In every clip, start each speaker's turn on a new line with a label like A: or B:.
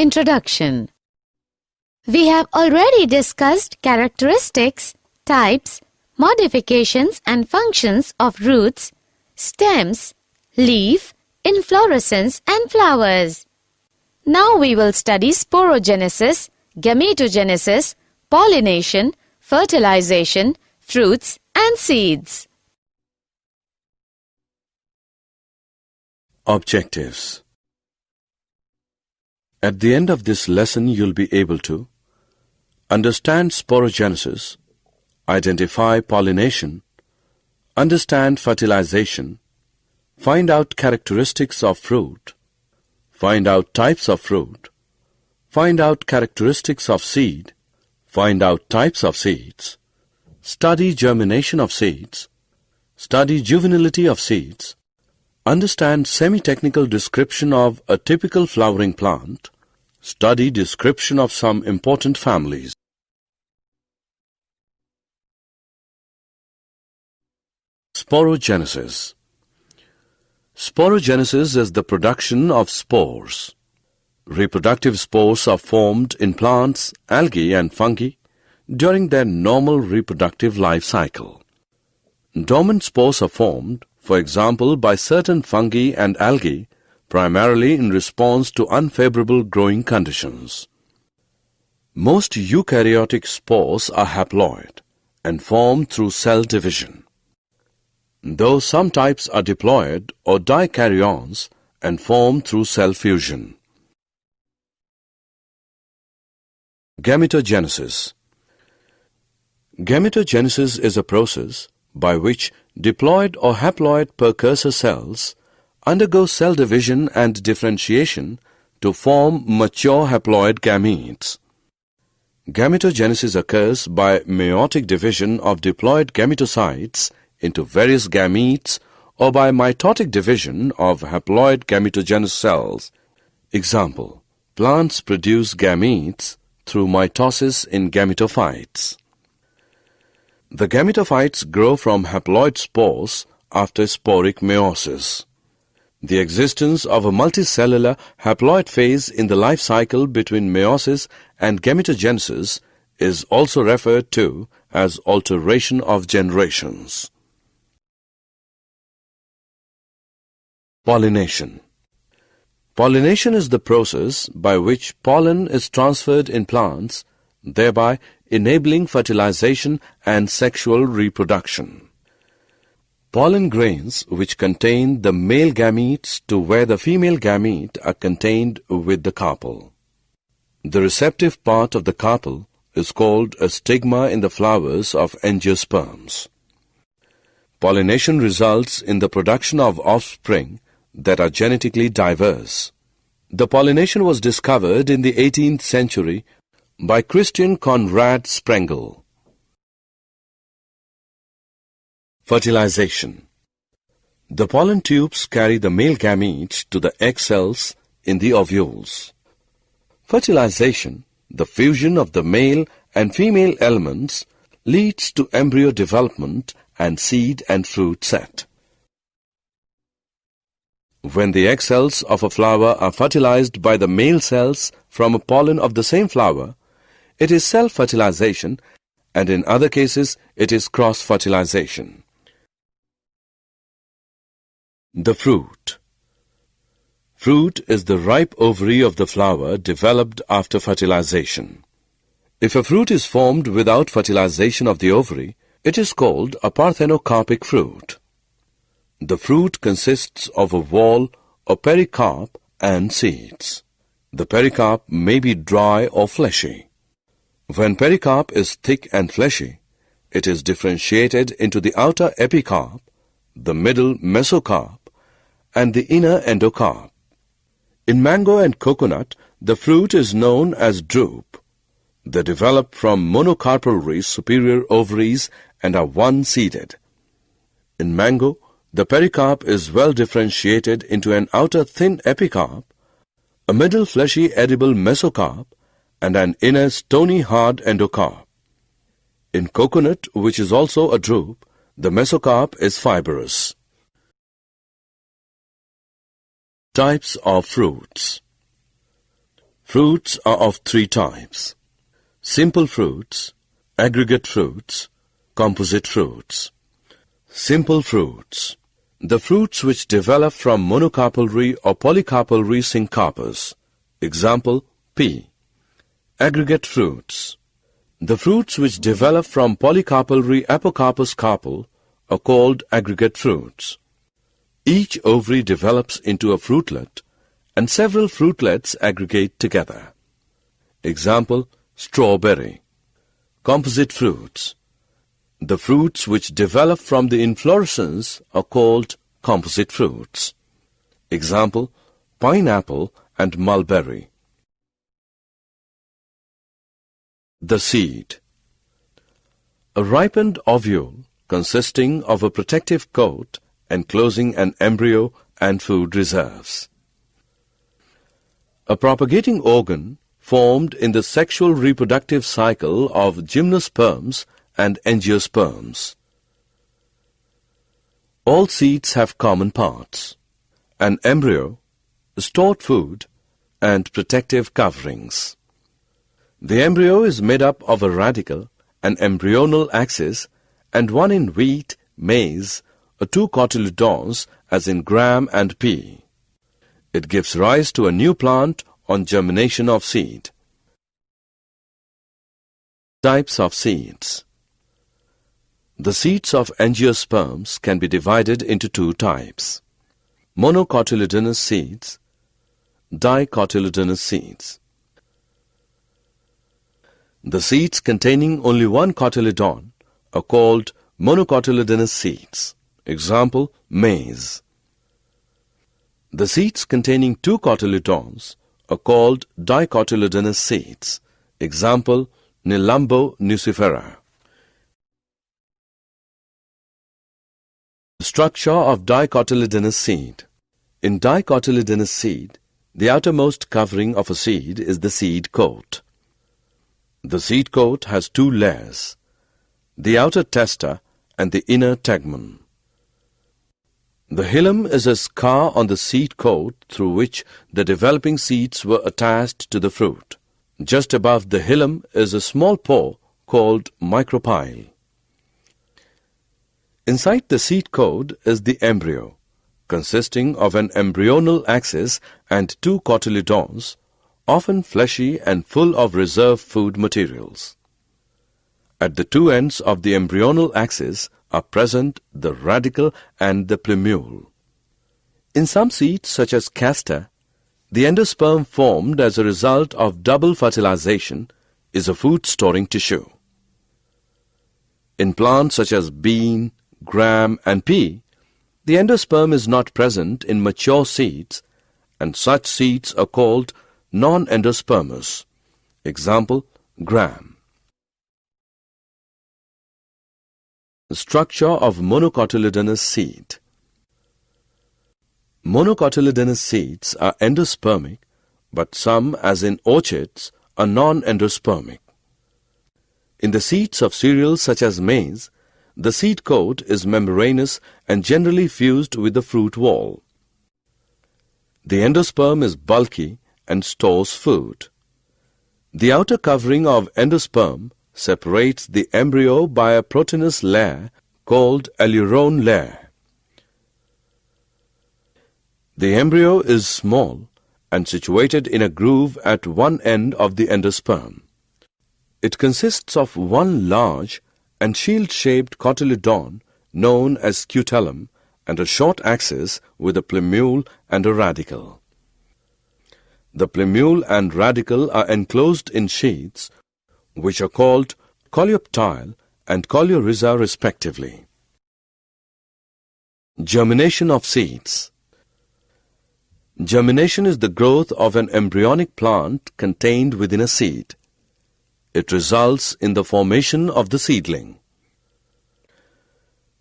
A: Introduction. We have already discussed characteristics, types, modifications and functions of roots, stems, leaf, inflorescence and flowers. Now we will study sporogenesis, gametogenesis, pollination, fertilization, fruits and seeds.
B: Objectives. At the end of this lesson, you'll be able to understand sporogenesis, identify pollination, understand fertilization, find out characteristics of fruit, find out types of fruit, find out characteristics of seed, find out types of seeds, study germination of seeds, study juvenility of seeds, understand semi-technical description of a typical flowering plant, study description of some important families. Sporogenesis. Sporogenesis is the production of spores. Reproductive spores are formed in plants, algae and fungi during their normal reproductive life cycle. Dormant spores are formed, for example, by certain fungi and algae, primarily in response to unfavorable growing conditions. Most eukaryotic spores are haploid and form through cell division, though some types are diploid or dikaryons and form through cell fusion. Gametogenesis. Gametogenesis is a process by which diploid or haploid precursor cells undergo cell division and differentiation to form mature haploid gametes. Gametogenesis occurs by meiotic division of diploid gametocytes into various gametes or by mitotic division of haploid gametogenous cells. Example: plants produce gametes through mitosis in gametophytes. The gametophytes grow from haploid spores after sporic meiosis. The existence of a multicellular haploid phase in the life cycle between meiosis and gametogenesis is also referred to as alteration of generations. Pollination. Pollination is the process by which pollen is transferred in plants, thereby enabling fertilization and sexual reproduction. Pollen grains which contain the male gametes to where the female gamete are contained with the carpel. The receptive part of the carpel is called a stigma in the flowers of angiosperms. Pollination results in the production of offspring that are genetically diverse. The pollination was discovered in the 18th century by Christian Conrad Sprengel. Fertilization. The pollen tubes carry the male gametes to the egg cells in the ovules. Fertilization, the fusion of the male and female elements, leads to embryo development and seed and fruit set. When the egg cells of a flower are fertilized by the male cells from a pollen of the same flower, it is self-fertilization, and in other cases it is cross-fertilization. The fruit. Fruit is the ripe ovary of the flower developed after fertilization. If a fruit is formed without fertilization of the ovary, it is called a parthenocarpic fruit. The fruit consists of a wall or pericarp and seeds. The pericarp may be dry or fleshy. When pericarp is thick and fleshy, it is differentiated into the outer epicarp, the middle mesocarp, and the inner endocarp. In mango and coconut, the fruit is known as drupe. They develop from monocarpellary superior ovaries and are one-seeded. In mango, the pericarp is well differentiated into an outer thin epicarp, a middle fleshy edible mesocarp, and an inner stony hard endocarp. In coconut, which is also a drupe, the mesocarp is fibrous. Types of fruits. Fruits are of three types: simple fruits, aggregate fruits, composite fruits. Simple fruits: the fruits which develop from monocarpellary or polycarpellary syncarpous. Example, pea. Aggregate fruits: the fruits which develop from polycarpellary apocarpous carpel are called aggregate fruits. Each ovary develops into a fruitlet, and several fruitlets aggregate together. Example, strawberry. Composite fruits: the fruits which develop from the inflorescence are called composite fruits. Example, pineapple and mulberry. The seed. A ripened ovule consisting of a protective coat enclosing an embryo and food reserves. A propagating organ formed in the sexual reproductive cycle of gymnosperms and angiosperms. All seeds have common parts: an embryo, stored food, and protective coverings. The embryo is made up of a radicle, an embryonal axis, and one in wheat, maize, or two cotyledons as in gram and pea. It gives rise to a new plant on germination of seed. Types of seeds. The seeds of angiosperms can be divided into two types: monocotyledonous seeds, dicotyledonous seeds. The seeds containing only one cotyledon are called monocotyledonous seeds. Example, maize. The seeds containing two cotyledons are called dicotyledonous seeds. Example, Nelumbo nucifera. Structure of dicotyledonous seed. In dicotyledonous seed, the outermost covering of a seed is the seed coat. The seed coat has two layers: the outer testa and the inner tegmen. The hilum is a scar on the seed coat through which the developing seeds were attached to the fruit. Just above the hilum is a small pore called micropyle. Inside the seed coat is the embryo, consisting of an embryonal axis and two cotyledons, often fleshy and full of reserve food materials. At the two ends of the embryonal axis are present the radicle and the plumule. In some seeds, such as castor, the endosperm formed as a result of double fertilization is a food-storing tissue. In plants such as bean, gram, and pea, the endosperm is not present in mature seeds, and such seeds are called non-endospermous. Example, gram. Structure of monocotyledonous seed. Monocotyledonous seeds are endospermic, but some, as in orchids, are non-endospermic. In the seeds of cereals such as maize, the seed coat is membranous and generally fused with the fruit wall. The endosperm is bulky and stores food. The outer covering of endosperm separates the embryo by a proteinous layer called alurone layer. The embryo is small and situated in a groove at one end of the endosperm. It consists of one large and shield-shaped cotyledon known as scutellum and a short axis with a plumule and a radicle. The plumule and radicle are enclosed in sheaths, which are called coleoptile and coleorhiza respectively. Germination of seeds. Germination is the growth of an embryonic plant contained within a seed. It results in the formation of the seedling.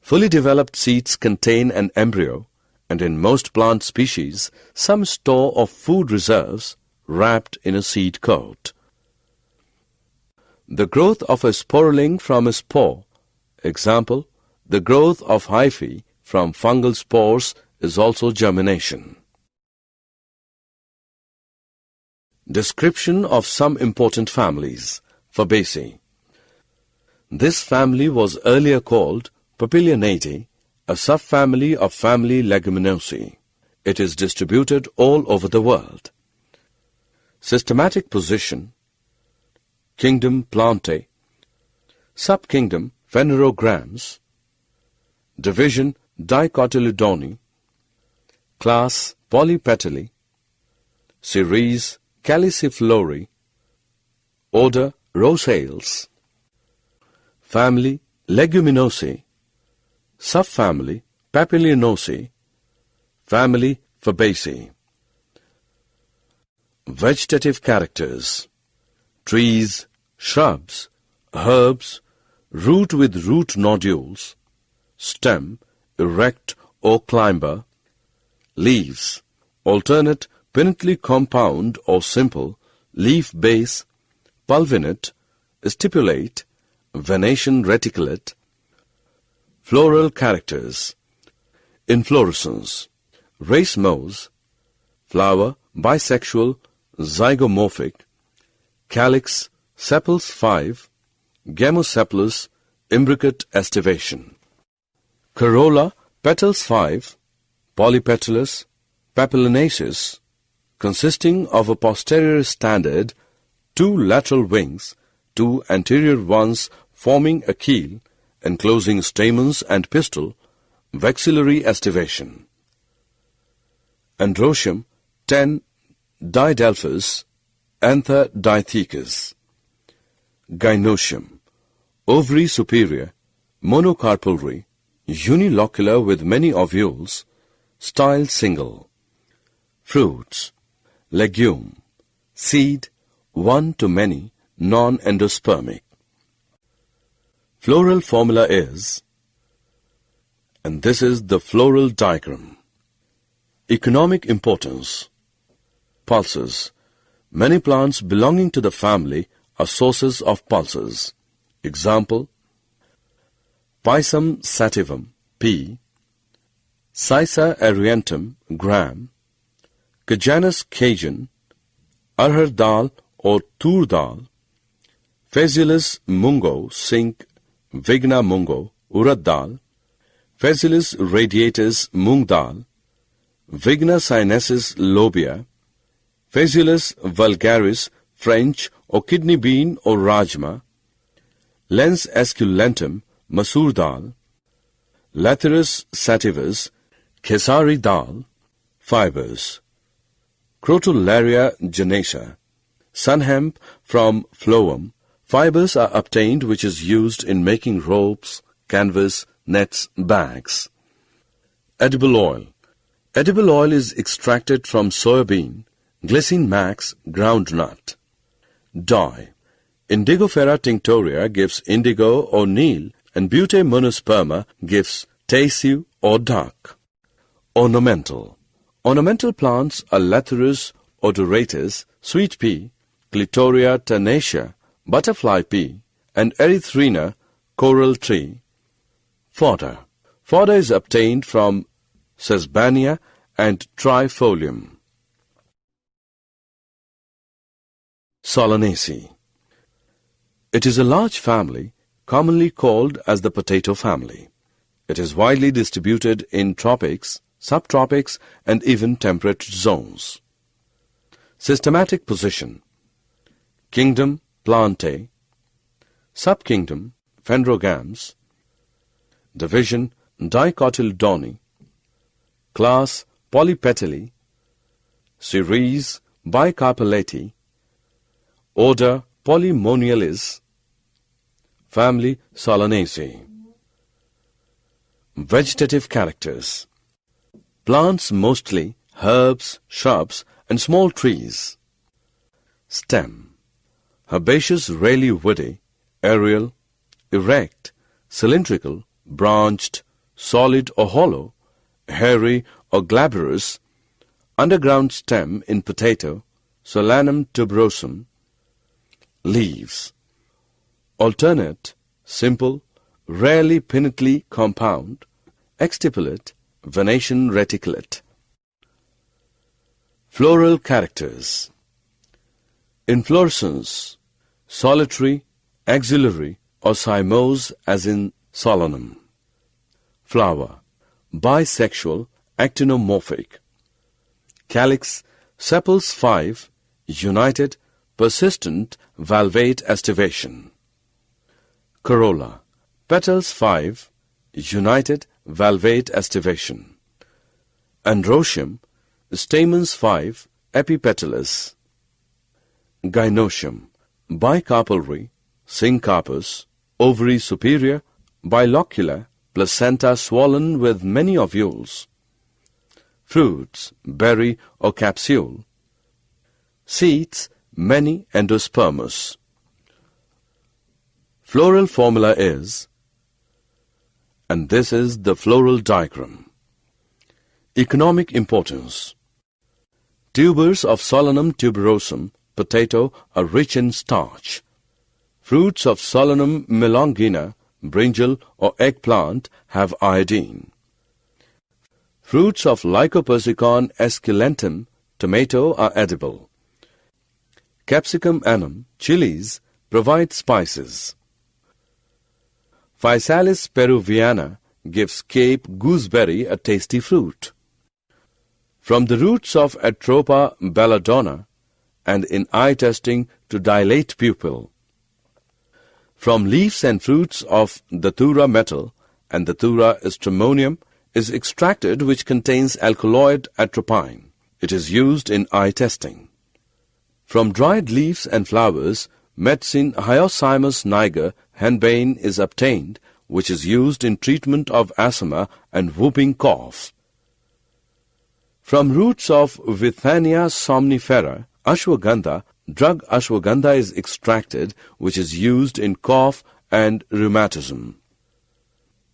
B: Fully developed seeds contain an embryo, and in most plant species, some store of food reserves wrapped in a seed coat. The growth of a sporuling from a spore, example, the growth of hyphae from fungal spores, is also germination. Description of some important families. Fabaceae. This family was earlier called Papilionatidae, a subfamily of family Leguminosae. It is distributed all over the world. Systematic position. Kingdom Plantae. Subkingdom Phanerogrammes. Division Dicotyledonii. Class Polypetalae. Series Caliciflorae. Order Rosales. Family Leguminosae. Subfamily Papilionaceae. Family Fabaceae. Vegetative characters. Trees, shrubs, herbs, root with root nodules, stem, erect or climber, leaves, alternate pinnately compound or simple, leaf base, pulvinate, stipulate, venation reticulate. Floral characters. Inflorescence. Racemose. Flower bisexual, zygomorphic. Calyx sepals 5. Gamosepalous, imbricate estivation. Corolla petals 5. Polypetalous, papilionaceous, consisting of a posterior standard, 2 lateral wings, 2 anterior ones forming a keel, enclosing stamens and pistil, vexillary estivation. Androecium 10 didelphous, anther dithecus. Gynoecium, ovary superior, monocarpellary, unilocular with many ovules, style single. Fruits. Legume, seed, one to many, non-endospermic. Floral formula is, and this is the floral diagram. Economic importance. Pulses. Many plants belonging to the family are sources of pulses. Example: Pisum sativum, P. Sisa arientum, gram. Cajanus Cajun, arhar dal or tur dal. Phaseolus mungo, Sink, Vigna mungo, urad dal. Phaseolus radiatus, mung dal. Vigna sinensis, lobia. Phaseolus vulgaris, French, or kidney bean or rajma. Lens esculentum, masoor dal. Lathyrus sativus, Khesari dal. Fibers. Crotalaria genaceae. Sunhemp from phloem. Fibers are obtained which is used in making ropes, canvas, nets, bags. Edible oil. Edible oil is extracted from soybean, glycine max, groundnut. Dye. Indigofera tinctoria gives indigo or neil, and Bute monosperma gives tissue or dark. Ornamental. Ornamental plants are Lathyrus odoratus, sweet pea, Clitoria tenacia, butterfly pea, and Erythrina, coral tree. Fodder. Fodder is obtained from Sesbania and Trifolium. Solanaceae. It is a large family, commonly called as the potato family. It is widely distributed in tropics, subtropics, and even temperate zones. Systematic position. Kingdom Plantae. Subkingdom Phanerogrammes. Division Dicotyledonii. Class Polypetalae. Series Bicarpellatae. Order Polymoniales. Family Solanaceae. Vegetative characters. Plants mostly herbs, shrubs, and small trees. Stem. Herbaceous, rarely woody, aerial, erect, cylindrical, branched, solid or hollow, hairy or glabrous, underground stem in potato, Solanum tuberosum. Leaves. Alternate, simple, rarely pinnately compound, exstipulate, venation reticulate. Floral characters. Inflorescence, solitary, axillary or cymose as in solanum. Flower, bisexual, actinomorphic. Calyx, sepals 5, united, persistent, valvate aestivation. Corolla, petals 5, united, valvate aestivation. Androecium, stamens 5, epipetalous. Gynoecium, bicarpellary, syncarpous, ovary superior, bilocular, placenta swollen with many ovules. Fruits, berry or capsule. Seeds, many endospermous. Floral formula is, and this is the floral diagram. Economic importance. Tubers of Solanum tuberosum, potato, are rich in starch. Fruits of Solanum melongena, brinjal or eggplant, have iodine. Fruits of Lycopersicon esculentum, tomato, are edible. Capsicum annuum, chilies, provide spices. Physalis peruviana gives Cape gooseberry a tasty fruit. From the roots of Atropa belladonna, and in eye testing to dilate pupil. From leaves and fruits of Datura metal and Datura stramonium is extracted which contains alkaloid atropine. It is used in eye testing. From dried leaves and flowers, medicine Hyoscyamus niger henbane is obtained, which is used in treatment of asthma and whooping cough. From roots of Withania somnifera, ashwagandha, drug ashwagandha is extracted, which is used in cough and rheumatism.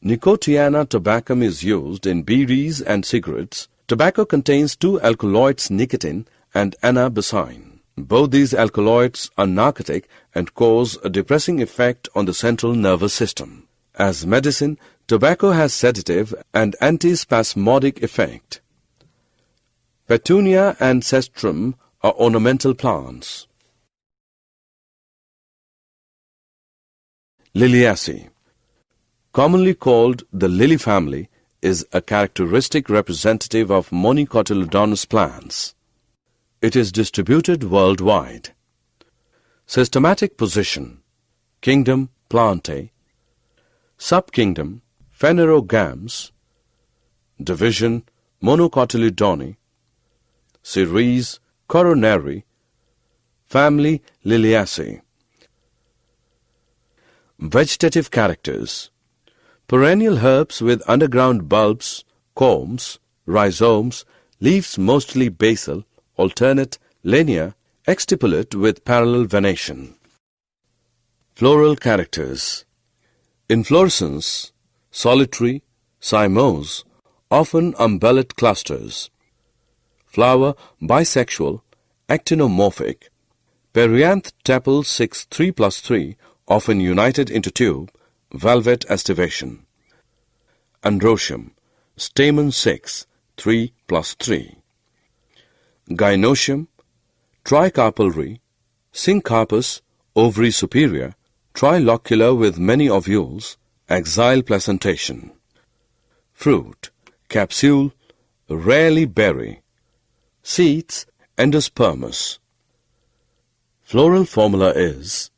B: Nicotiana tabacum is used in bidis and cigarettes. Tobacco contains two alkaloids, nicotine and anabasine. Both these alkaloids are narcotic and cause a depressing effect on the central nervous system. As medicine, tobacco has sedative and antispasmodic effect. Petunia and cestrum are ornamental plants. Liliaceae, commonly called the lily family, is a characteristic representative of monocotyledonous plants. It is distributed worldwide. Systematic position: Kingdom Plantae, Subkingdom Phanerogams, Division Monocotyledone, Series Coronary, Family Liliaceae. Vegetative characters: perennial herbs with underground bulbs, corms, rhizomes, leaves mostly basal, alternate, linear, exstipulate with parallel venation. Floral characters: inflorescence, solitary, cymose, often umbellate clusters. Flower bisexual, actinomorphic. Perianth tepal 6 3+3, often united into tube, valvate aestivation. Androecium, stamen 6 3+3. Gynoecium, tricarpellary, syncarpous, ovary superior, trilocular with many ovules, axile placentation. Fruit, capsule, rarely berry. Seeds, endospermous. Floral formula is,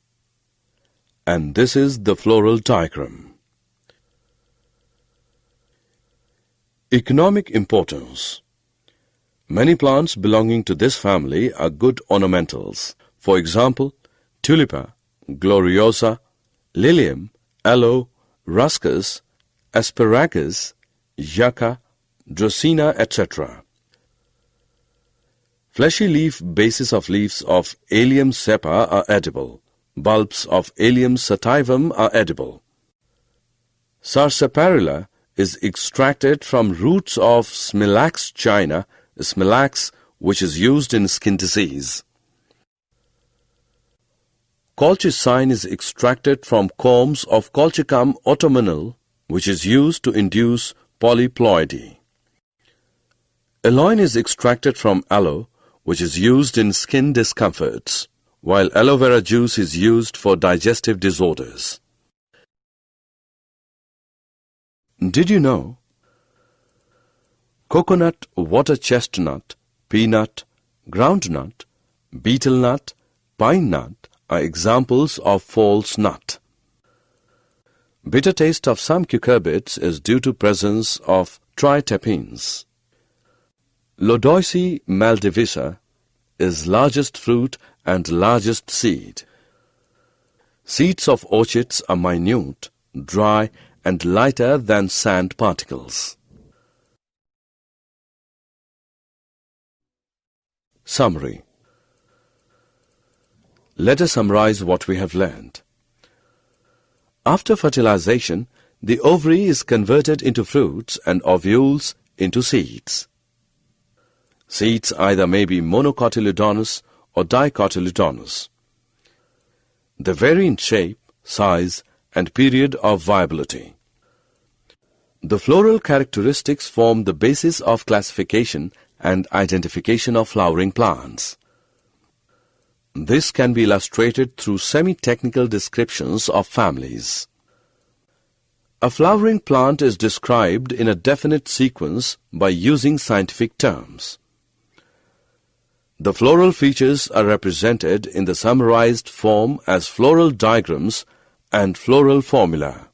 B: and this is the floral diagram. Economic importance. Many plants belonging to this family are good ornamentals. For example, tulipa, gloriosa, lilium, aloe, ruscus, asparagus, yucca, dracena, etc. Fleshy leaf bases of leaves of Allium cepa are edible. Bulbs of Allium sativum are edible. Sarsaparilla is extracted from roots of Smilax china, Smilax, which is used in skin disease. Colchicine is extracted from corms of Colchicum autumnale, which is used to induce polyploidy. Aloin is extracted from aloe, which is used in skin discomforts. while aloe vera juice is used for digestive disorders. Did you know? Coconut, water chestnut, peanut, groundnut, betel nut, pine nut are examples of false nut. Bitter taste of some cucurbits is due to presence of triterpenes. Lodoicea maldivisa is largest fruit and largest seed. Seeds of orchids are minute, dry and lighter than sand particles. Summary. Let us summarize what we have learned. After fertilization, the ovary is converted into fruits and ovules into seeds. Seeds either may be monocotyledonous or dicotyledonous. They vary in shape, size, and period of viability. The floral characteristics form the basis of classification and identification of flowering plants. This can be illustrated through semi-technical descriptions of families. A flowering plant is described in a definite sequence by using scientific terms. The floral features are represented in the summarized form as floral diagrams and floral formula.